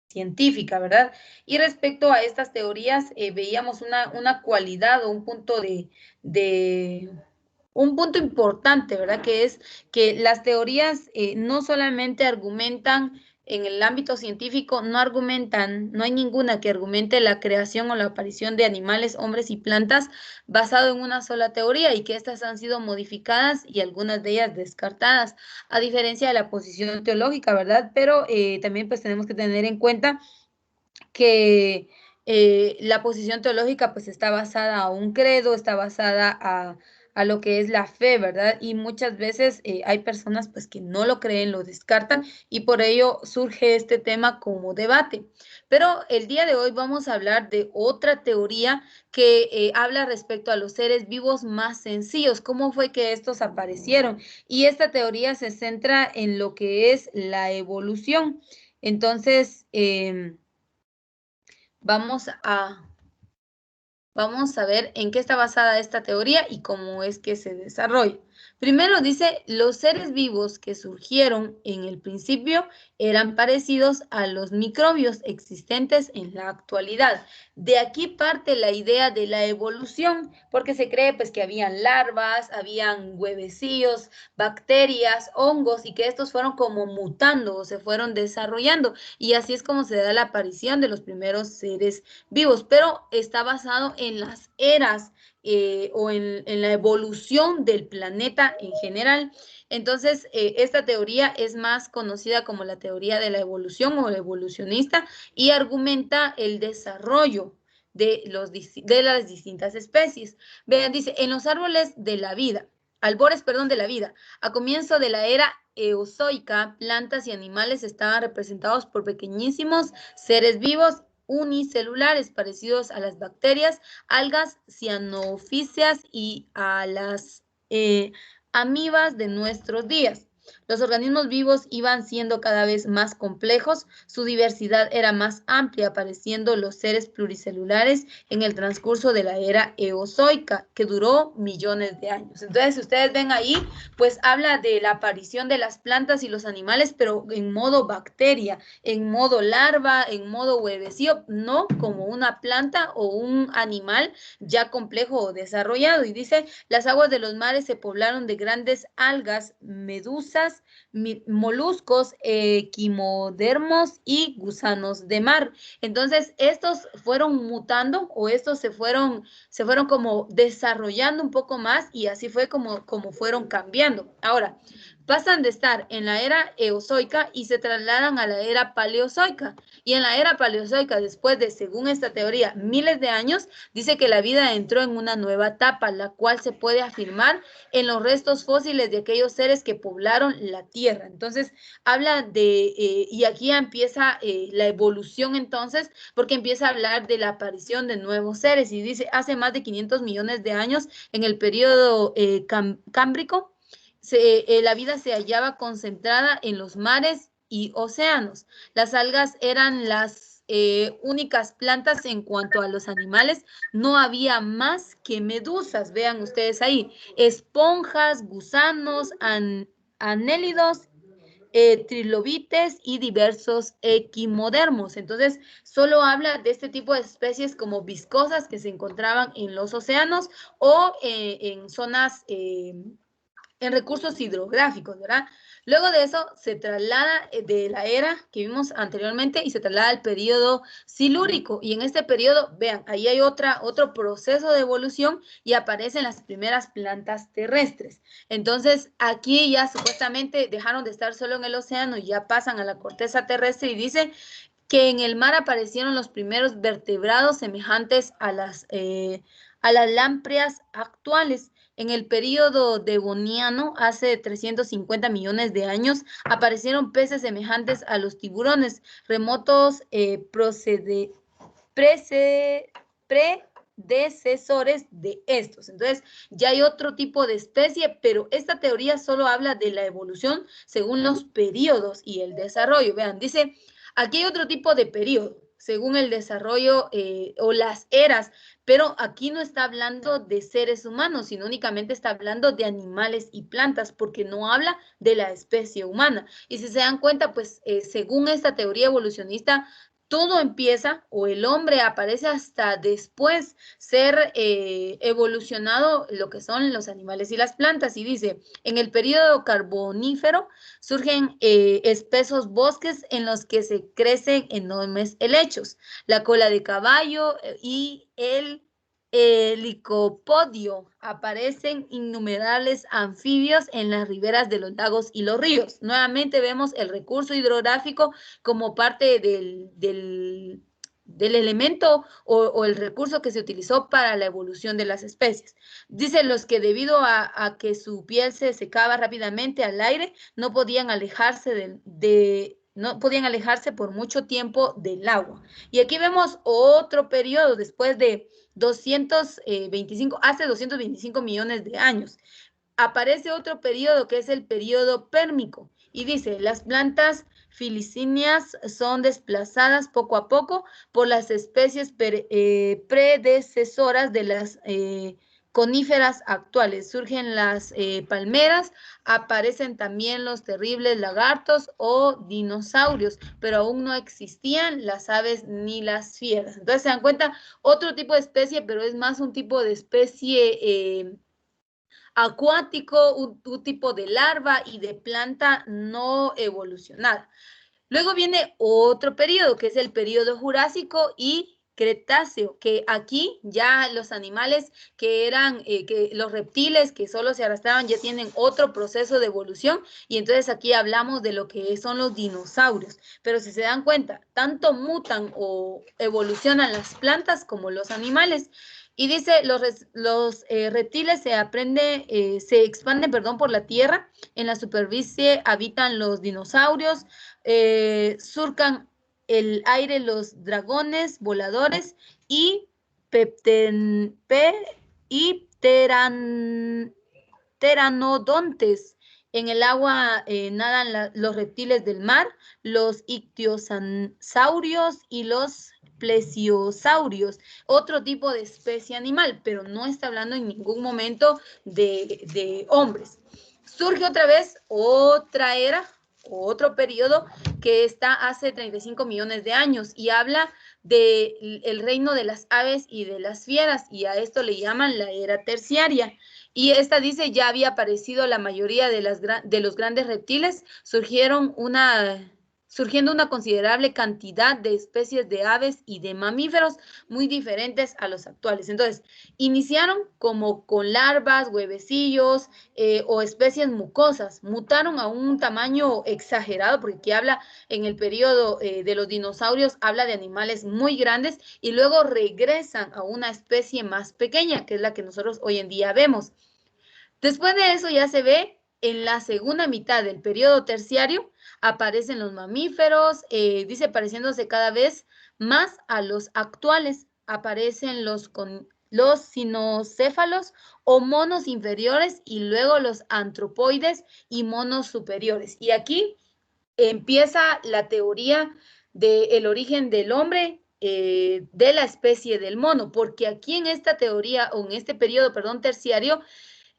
científica, ¿verdad? Y respecto a estas teorías, veíamos una cualidad o un punto de un punto importante, ¿verdad? Que es que las teorías no solamente argumentan en el ámbito científico, no argumentan, no hay ninguna que argumente la creación o la aparición de animales, hombres y plantas basado en una sola teoría y que estas han sido modificadas y algunas de ellas descartadas, a diferencia de la posición teológica, ¿verdad? Pero también pues tenemos que tener en cuenta que la posición teológica pues está basada a un credo, está basada a lo que es la fe, ¿verdad? Y muchas veces hay personas pues que no lo creen, lo descartan y por ello surge este tema como debate. Pero el día de hoy vamos a hablar de otra teoría que habla respecto a los seres vivos más sencillos, cómo fue que estos aparecieron. Y esta teoría se centra en lo que es la evolución. Entonces, Vamos a, vamos a ver en qué está basada esta teoría y cómo es que se desarrolla. Primero dice, los seres vivos que surgieron en el principio eran parecidos a los microbios existentes en la actualidad. De aquí parte la idea de la evolución, porque se cree pues que habían larvas, habían huevecillos, bacterias, hongos y que estos fueron como mutando o se fueron desarrollando y así es como se da la aparición de los primeros seres vivos, pero está basado en las eras o en la evolución del planeta en general. Entonces, esta teoría es más conocida como la teoría de la evolución o evolucionista y argumenta el desarrollo de las distintas especies. Vean, dice, en los árboles de la vida, albores, perdón, de la vida, a comienzo de la era eozoica, plantas y animales estaban representados por pequeñísimos seres vivos unicelulares parecidos a las bacterias, algas, cianofíceas y a las amibas de nuestros días. Los organismos vivos iban siendo cada vez más complejos, su diversidad era más amplia, apareciendo los seres pluricelulares en el transcurso de la era eozoica, que duró millones de años. Entonces, si ustedes ven ahí, pues habla de la aparición de las plantas y los animales, pero en modo bacteria, en modo larva, en modo huevecillo, no como una planta o un animal ya complejo o desarrollado. Y dice, las aguas de los mares se poblaron de grandes algas, medusas, moluscos, quimodermos y gusanos de mar. Entonces, estos fueron mutando o estos se fueron como desarrollando un poco más y así fue como fueron cambiando. Ahora, pasan de estar en la era eozoica y se trasladan a la era paleozoica. Y en la era paleozoica, después de, según esta teoría, miles de años, dice que la vida entró en una nueva etapa, la cual se puede afirmar en los restos fósiles de aquellos seres que poblaron la Tierra. Entonces, habla y aquí ya empieza la evolución entonces, porque empieza a hablar de la aparición de nuevos seres y dice, hace más de 500 millones de años, en el periodo cámbrico, la vida se hallaba concentrada en los mares y océanos. Las algas eran las únicas plantas en cuanto a los animales. No había más que medusas, vean ustedes ahí, esponjas, gusanos, anélidos, trilobites y diversos equimodermos. Entonces, solo habla de este tipo de especies como viscosas que se encontraban en los océanos o en zonas en recursos hidrográficos, ¿verdad? Luego de eso se traslada de la era que vimos anteriormente y se traslada al periodo silúrico. Y en este periodo, vean, ahí hay otro proceso de evolución y aparecen las primeras plantas terrestres. Entonces, aquí ya supuestamente dejaron de estar solo en el océano y ya pasan a la corteza terrestre y dice que en el mar aparecieron los primeros vertebrados semejantes a las lampreas actuales. En el período devoniano, hace 350 millones de años, aparecieron peces semejantes a los tiburones, remotos predecesores de estos. Entonces, ya hay otro tipo de especie, pero esta teoría solo habla de la evolución según los periodos y el desarrollo. Vean, dice, aquí hay otro tipo de periodo según el desarrollo o las eras, pero aquí no está hablando de seres humanos, sino únicamente está hablando de animales y plantas, porque no habla de la especie humana. Y si se dan cuenta, pues según esta teoría evolucionista, todo empieza, o el hombre aparece hasta después ser evolucionado lo que son los animales y las plantas. Y dice, en el periodo carbonífero surgen espesos bosques en los que se crecen enormes helechos, la cola de caballo y el licopodio. Aparecen innumerables anfibios en las riberas de los lagos y los ríos. Nuevamente vemos el recurso hidrográfico como parte del elemento o el recurso que se utilizó para la evolución de las especies. Dicen los que debido a que su piel se secaba rápidamente al aire, no podían alejarse no podían alejarse por mucho tiempo del agua. Y aquí vemos otro periodo después de 225, hace 225 millones de años. Aparece otro periodo que es el periodo pérmico y dice, las plantas filicíneas son desplazadas poco a poco por las especies predecesoras de las coníferas actuales. Surgen las palmeras, aparecen también los terribles lagartos o dinosaurios, pero aún no existían las aves ni las fieras. Entonces se dan cuenta, otro tipo de especie, pero es más un tipo de especie acuático, un tipo de larva y de planta no evolucionada. Luego viene otro periodo, que es el periodo Jurásico y Cretáceo, que aquí ya los animales que eran, que los reptiles que solo se arrastraban ya tienen otro proceso de evolución y entonces aquí hablamos de lo que son los dinosaurios. Pero si se dan cuenta, tanto mutan o evolucionan las plantas como los animales. Y dice, los reptiles se expanden, perdón, por la tierra. En la superficie habitan los dinosaurios, surcan el aire los dragones voladores y, pteranodontes. En el agua nadan los reptiles del mar, los ictiosaurios y los plesiosaurios, otro tipo de especie animal, pero no está hablando en ningún momento de hombres. Surge otra vez otra era, otro periodo que está hace 35 millones de años y habla del reino de las aves y de las fieras y a esto le llaman la era terciaria. Y esta dice, ya había aparecido la mayoría de los grandes reptiles, surgiendo una considerable cantidad de especies de aves y de mamíferos muy diferentes a los actuales. Entonces, iniciaron como con larvas, huevecillos o especies mucosas, mutaron a un tamaño exagerado, porque aquí habla en el periodo de los dinosaurios, habla de animales muy grandes y luego regresan a una especie más pequeña, que es la que nosotros hoy en día vemos. Después de eso ya se ve en la segunda mitad del periodo terciario, aparecen los mamíferos, dice pareciéndose cada vez más a los actuales, aparecen los cinocéfalos o monos inferiores y luego los antropoides y monos superiores. Y aquí empieza la teoría del origen del hombre, de la especie del mono, porque aquí en esta teoría o en este periodo, perdón, terciario,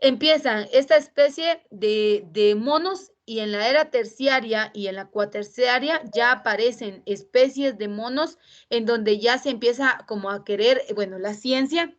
empiezan esta especie de monos y en la era terciaria y en la cuaterciaria ya aparecen especies de monos en donde ya se empieza como a querer, bueno, la ciencia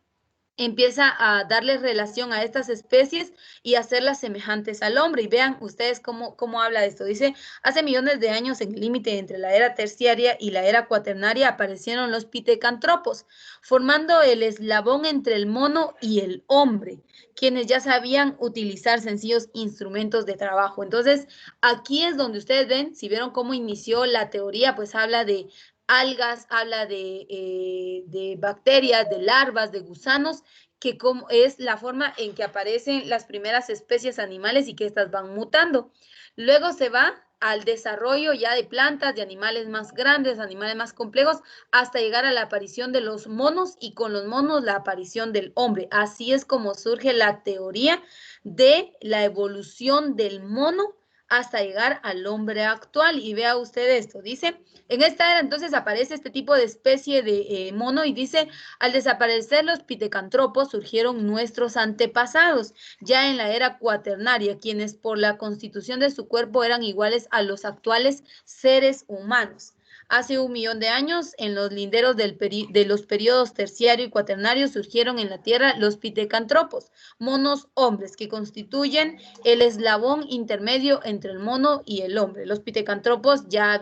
empieza a darle relación a estas especies y hacerlas semejantes al hombre. Y vean ustedes cómo habla de esto. Dice, hace millones de años en el límite entre la era terciaria y la era cuaternaria aparecieron los pitecantropos, formando el eslabón entre el mono y el hombre, quienes ya sabían utilizar sencillos instrumentos de trabajo. Entonces, aquí es donde ustedes ven, si vieron cómo inició la teoría, pues habla de algas, habla de bacterias, de larvas, de gusanos, que como es la forma en que aparecen las primeras especies animales y que estas van mutando. Luego se va al desarrollo ya de plantas, de animales más grandes, animales más complejos, hasta llegar a la aparición de los monos y con los monos la aparición del hombre. Así es como surge la teoría de la evolución del mono hasta llegar al hombre actual. Y vea usted esto, dice, en esta era entonces aparece este tipo de especie de mono y dice, al desaparecer los pitecantropos surgieron nuestros antepasados, ya en la era cuaternaria, quienes por la constitución de su cuerpo eran iguales a los actuales seres humanos. Hace 1.000.000 de años, en los linderos de los periodos terciario y cuaternario, surgieron en la Tierra los pitecantropos, monos hombres, que constituyen el eslabón intermedio entre el mono y el hombre. Los pitecantropos ya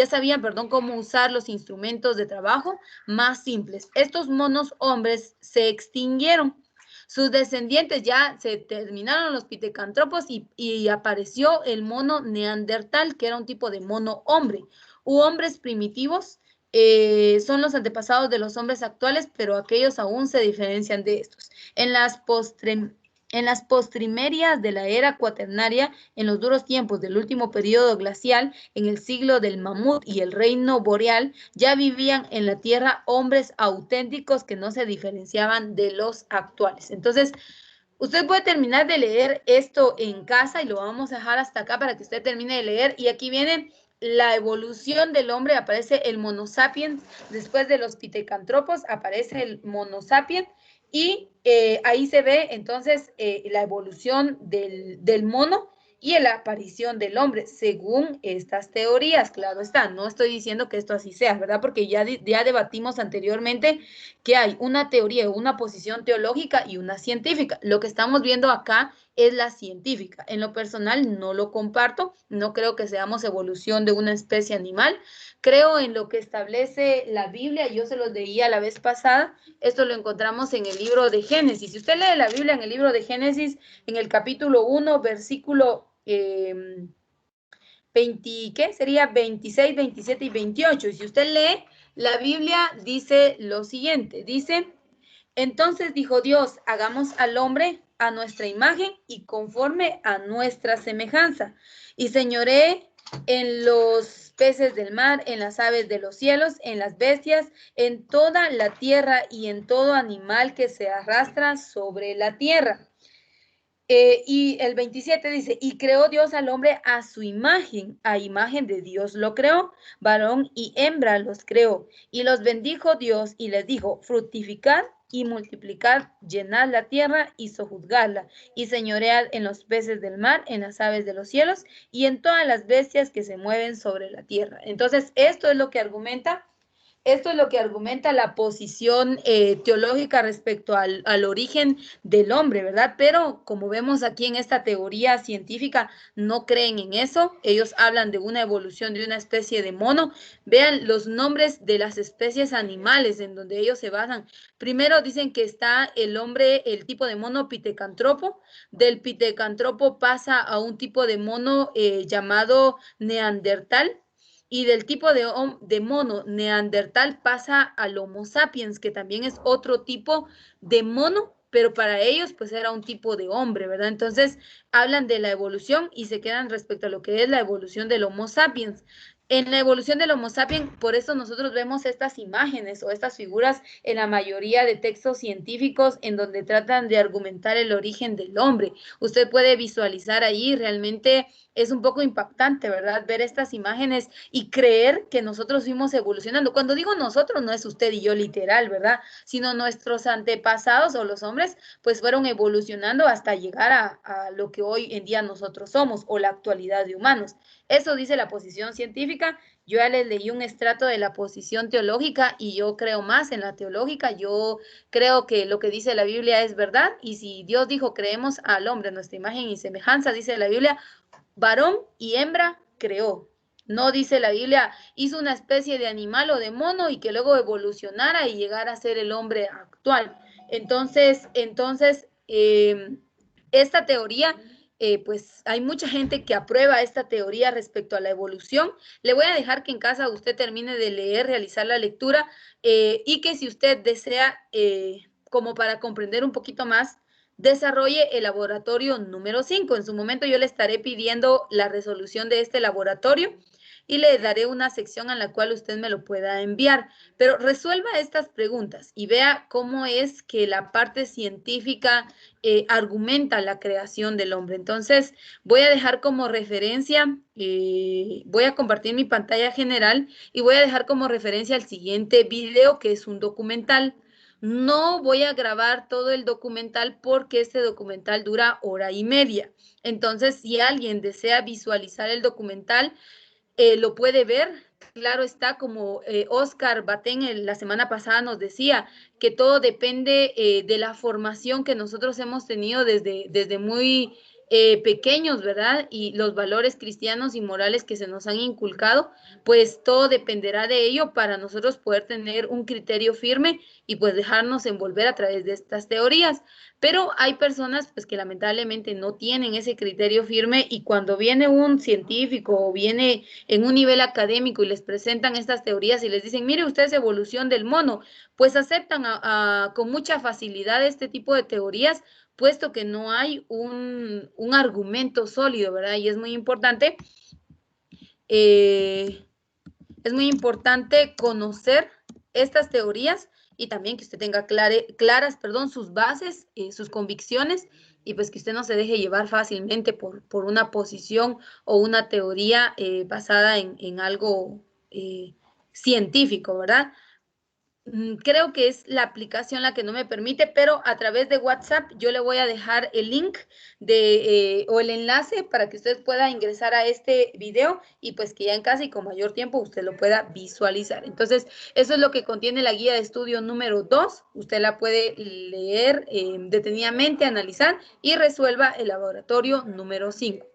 sabían, cómo usar los instrumentos de trabajo más simples. Estos monos hombres se extinguieron. Sus descendientes ya se terminaron los pitecantropos y apareció el mono neandertal, que era un tipo de mono hombre. Hombres primitivos son los antepasados de los hombres actuales, pero aquellos aún se diferencian de estos. En las postrimerias de la era cuaternaria, en los duros tiempos del último periodo glacial, en el siglo del mamut y el reino boreal, ya vivían en la Tierra hombres auténticos que no se diferenciaban de los actuales. Entonces, usted puede terminar de leer esto en casa y lo vamos a dejar hasta acá para que usted termine de leer. Y aquí viene la evolución del hombre, aparece el Mono sapiens, después de los pitecantropos aparece el Mono sapiens y ahí se ve entonces la evolución del mono y la aparición del hombre, según estas teorías. Claro está, no estoy diciendo que esto así sea, ¿verdad? Porque ya debatimos anteriormente que hay una teoría, una posición teológica y una científica. Lo que estamos viendo acá es la científica. En lo personal no lo comparto, no creo que seamos evolución de una especie animal. Creo en lo que establece la Biblia, yo se los leía la vez pasada, esto lo encontramos en el libro de Génesis. Si usted lee la Biblia en el libro de Génesis, en el capítulo 1, versículo 20, ¿qué? Sería 26, 27 y 28. Y si usted lee, la Biblia dice lo siguiente, dice, entonces dijo Dios, hagamos al hombre a nuestra imagen y conforme a nuestra semejanza, y señoree en los peces del mar, en las aves de los cielos, en las bestias, en toda la tierra y en todo animal que se arrastra sobre la tierra. Y el 27 dice, y creó Dios al hombre a su imagen, a imagen de Dios lo creó, varón y hembra los creó, y los bendijo Dios y les dijo, fructificad y multiplicad, llenad la tierra y sojuzgadla, y señoread en los peces del mar, en las aves de los cielos, y en todas las bestias que se mueven sobre la tierra. Entonces, esto es lo que argumenta la posición teológica respecto al origen del hombre, ¿verdad? Pero como vemos aquí en esta teoría científica, no creen en eso. Ellos hablan de una evolución de una especie de mono. Vean los nombres de las especies animales en donde ellos se basan. Primero dicen que está el hombre, el tipo de mono pitecantropo. Del pitecantropo pasa a un tipo de mono llamado neandertal. Y del tipo de mono neandertal pasa al Homo sapiens, que también es otro tipo de mono, pero para ellos pues era un tipo de hombre, ¿verdad? Entonces hablan de la evolución y se quedan respecto a lo que es la evolución del Homo sapiens. En la evolución del Homo sapiens, por eso nosotros vemos estas imágenes o estas figuras en la mayoría de textos científicos en donde tratan de argumentar el origen del hombre. Usted puede visualizar ahí, realmente es un poco impactante, ¿verdad? Ver estas imágenes y creer que nosotros fuimos evolucionando. Cuando digo nosotros, no es usted y yo literal, ¿verdad? Sino nuestros antepasados o los hombres, pues fueron evolucionando hasta llegar a lo que hoy en día nosotros somos o la actualidad de humanos. Eso dice la posición científica. Yo ya les leí un estrato de la posición teológica y yo creo más en la teológica. Yo creo que lo que dice la Biblia es verdad y si Dios dijo creemos al hombre en nuestra imagen y semejanza, dice la Biblia, varón y hembra creó. No dice la Biblia, hizo una especie de animal o de mono y que luego evolucionara y llegara a ser el hombre actual. Entonces, esta teoría, pues hay mucha gente que aprueba esta teoría respecto a la evolución. Le voy a dejar que en casa usted termine de leer, realizar la lectura y que si usted desea, como para comprender un poquito más, desarrolle el laboratorio número 5. En su momento yo le estaré pidiendo la resolución de este laboratorio y le daré una sección en la cual usted me lo pueda enviar. Pero resuelva estas preguntas y vea cómo es que la parte científica argumenta la creación del hombre. Entonces, voy a dejar como referencia, voy a compartir mi pantalla general y voy a dejar como referencia el siguiente video, que es un documental. No voy a grabar todo el documental porque este documental dura 1 hora y media. Entonces, si alguien desea visualizar el documental, lo puede ver claro está, como Oscar Batén la semana pasada nos decía, que todo depende de la formación que nosotros hemos tenido desde muy pequeños, ¿verdad? Y los valores cristianos y morales que se nos han inculcado, pues todo dependerá de ello para nosotros poder tener un criterio firme y pues dejarnos envolver a través de estas teorías. Pero hay personas pues que lamentablemente no tienen ese criterio firme y cuando viene un científico o viene en un nivel académico y les presentan estas teorías y les dicen, mire usted es evolución del mono, pues aceptan con mucha facilidad este tipo de teorías, puesto que no hay un argumento sólido, ¿verdad? Y eh, es muy importante conocer estas teorías y también que usted tenga claras, perdón, sus bases, sus convicciones y pues que usted no se deje llevar fácilmente por una posición o una teoría basada en algo científico, ¿verdad? Creo que es la aplicación la que no me permite, pero a través de WhatsApp yo le voy a dejar el link o el enlace para que usted pueda ingresar a este video y pues que ya en casa y con mayor tiempo usted lo pueda visualizar. Entonces, eso es lo que contiene la guía de estudio número 2. Usted la puede leer detenidamente, analizar y resuelva el laboratorio número 5.